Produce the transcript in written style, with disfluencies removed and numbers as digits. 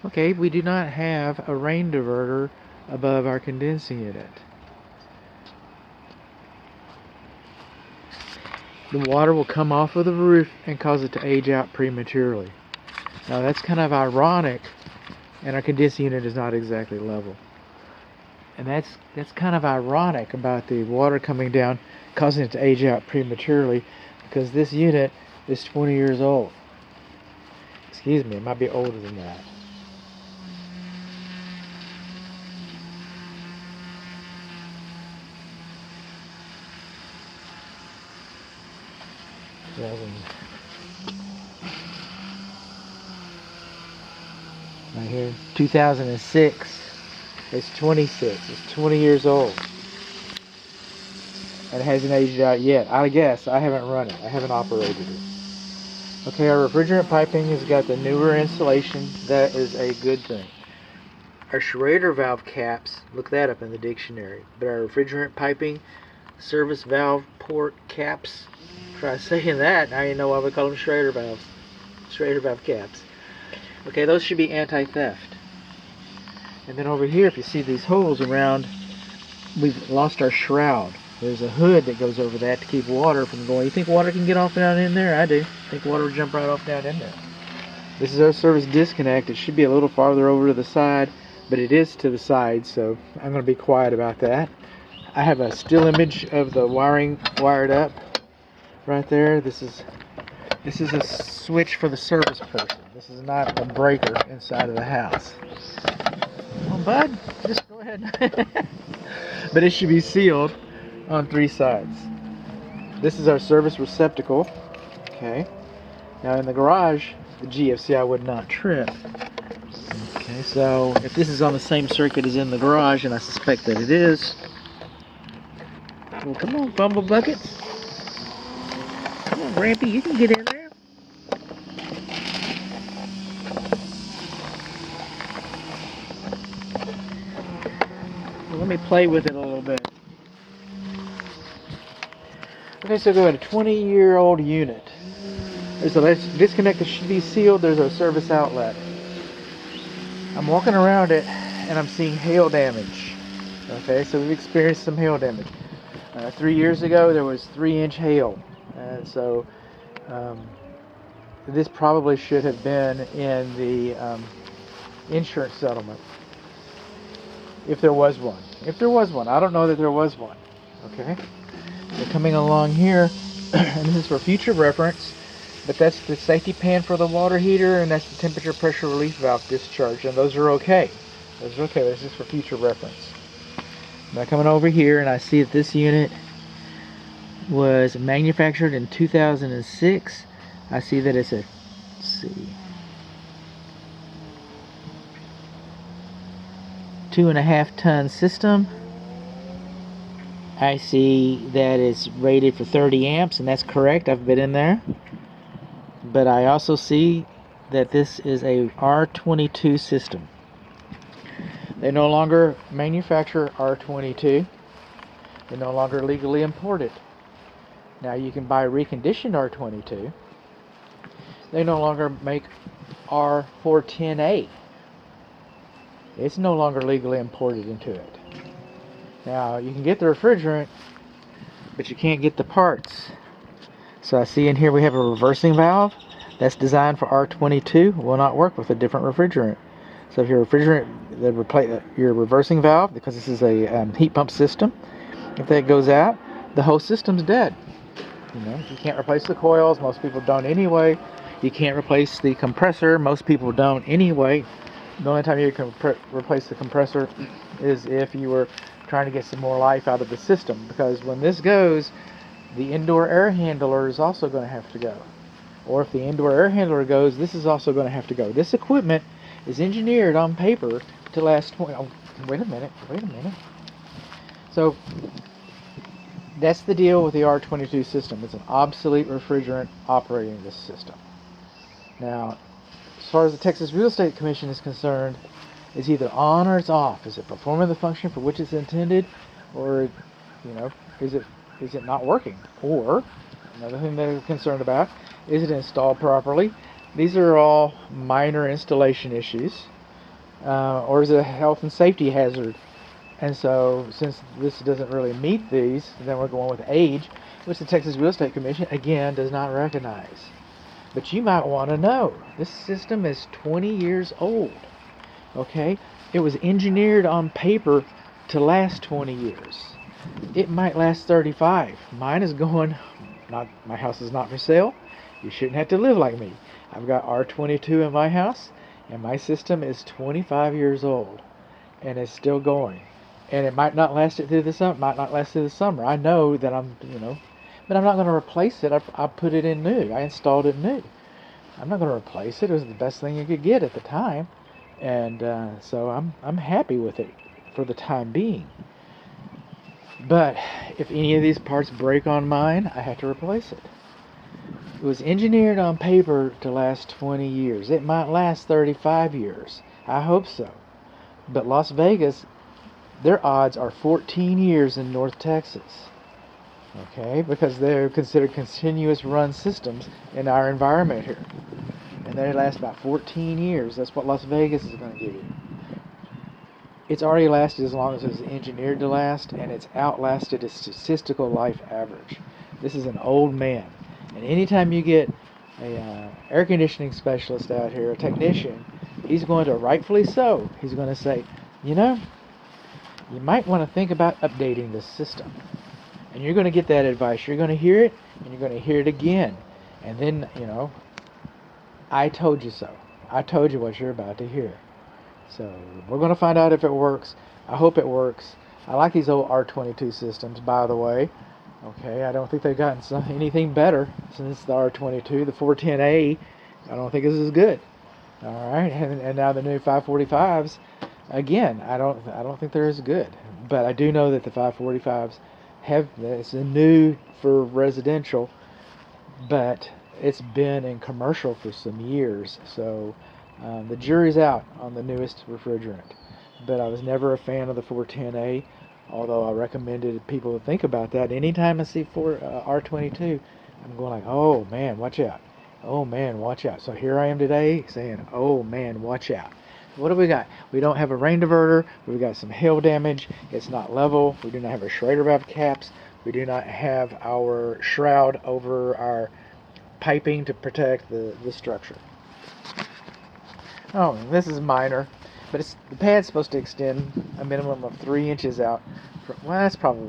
Okay, we do not have a rain diverter above our condensing unit. The water will come off of the roof and cause it to age out prematurely. Now that's kind of ironic, and our condensing unit is not exactly level. And that's kind of ironic about the water coming down, causing it to age out prematurely, because this unit is 20 years old. Excuse me, it might be older than that. Right here, 2006. It's 26. It's 20 years old. And it hasn't aged out yet. I guess. I haven't run it. I haven't operated it. Okay, our refrigerant piping has got the newer installation. That is a good thing. Our Schrader valve caps, look that up in the dictionary. But our refrigerant piping service valve port caps, try saying that, now you know why we call them Schrader valves. Schrader valve caps. Okay, those should be anti-theft. And then over here, if you see these holes around, we've lost our shroud. There's a hood that goes over that to keep water from going. You think water can get off down in there? I do. I think water will jump right off down in there. This is our service disconnect. It should be a little farther over to the side, but it is to the side, so I'm going to be quiet about that. I have a still image of the wiring wired up right there. This is a switch for the service person. This is not a breaker inside of the house. Well, bud, just go ahead. But it should be sealed on 3 sides. This is our service receptacle. Okay. Now in the garage, the GFCI would not trip. Okay, so if this is on the same circuit as in the garage, and I suspect that it is. Well, come on, Bumble Buckets. Come on, Grampy, you can get in there. Well, let me play with it a little bit. Okay, so go ahead, a 20-year-old unit. There's a disconnect that should be sealed. There's our service outlet. I'm walking around it and I'm seeing hail damage. Okay, so we've experienced some hail damage. 3 years ago there was 3-inch hail, and so this probably should have been in the insurance settlement, if there was one. If there was one, I don't know that there was one. Okay, so coming along here, and this is for future reference, but that's the safety pan for the water heater, and that's the temperature pressure relief valve discharge, and those are okay. Those are okay. This is for future reference. Now coming over here, and I see that this unit was manufactured in 2006. I see that it's a, let's see, 2.5 ton system. I see that it's rated for 30 amps, and that's correct. I've been in there. But I also see that this is a R22 system. They no longer manufacture R22. They no longer legally import it. Now you can buy reconditioned R22. They no longer make R410A. It's no longer legally imported into it. Now you can get the refrigerant, but you can't get the parts. So I see in here we have a reversing valve that's designed for R22. Will not work with a different refrigerant. So if your refrigerant, your reversing valve, because this is a heat pump system, if that goes out, the whole system's dead. You know, you can't replace the coils. Most people don't anyway. You can't replace the compressor. Most people don't anyway. The only time you can replace the compressor is if you were trying to get some more life out of the system, because when this goes, the indoor air handler is also going to have to go. Or if the indoor air handler goes, this is also going to have to go. This equipment is engineered on paper to last 20... Oh, wait a minute. So that's the deal with the R22 system. It's an obsolete refrigerant operating this system. Now, as far as the Texas Real Estate Commission is concerned, it's either on or it's off. Is it performing the function for which it's intended, or, you know, is it not working? Or another thing they're concerned about, is it installed properly? These are all minor installation issues. or is it a health and safety hazard? And so, since this doesn't really meet these, then we're going with age, which the Texas Real Estate Commission, again, does not recognize. But you might want to know, this system is 20 years old, okay? It was engineered on paper to last 20 years. It might last 35. Mine is going, my house is not for sale. You shouldn't have to live like me. I've got R22 in my house, and my system is 25 years old, and it's still going. And it might not last it through the summer. Might not last through the summer. I know that but I'm not going to replace it. I put it in new. I installed it new. I'm not going to replace it. It was the best thing you could get at the time, and so I'm happy with it for the time being. But if any of these parts break on mine, I have to replace it. It was engineered on paper to last 20 years. It might last 35 years. I hope so. But Las Vegas, their odds are 14 years in North Texas. Okay, because they're considered continuous run systems in our environment here. And they last about 14 years. That's what Las Vegas is going to give you. It's already lasted as long as it was engineered to last, and it's outlasted its statistical life average. This is an old man. And anytime you get a air conditioning specialist out here, a technician, he's going to, rightfully so, he's going to say, you might want to think about updating this system. And you're going to get that advice. You're going to hear it, and you're going to hear it again. And then, I told you so. I told you what you're about to hear. So we're going to find out if it works. I hope it works. I like these old R22 systems, by the way. Okay, I don't think they've gotten anything better since the R22. The 410A, I don't think is as good. All right, and now the new 545s, again, I don't think they're as good. But I do know that the 545s it's a new for residential, but it's been in commercial for some years. So the jury's out on the newest refrigerant. But I was never a fan of the 410A, although I recommended people to think about that. Anytime I see R22, I'm going like, oh man, watch out. Oh man, watch out. So here I am today saying, oh man, watch out. What do we got? We don't have a rain diverter. We've got some hail damage. It's not level. We do not have our Schrader valve caps. We do not have our shroud over our piping to protect the structure. Oh, this is minor, but the pad's supposed to extend a minimum of 3 inches out. Well, that's probably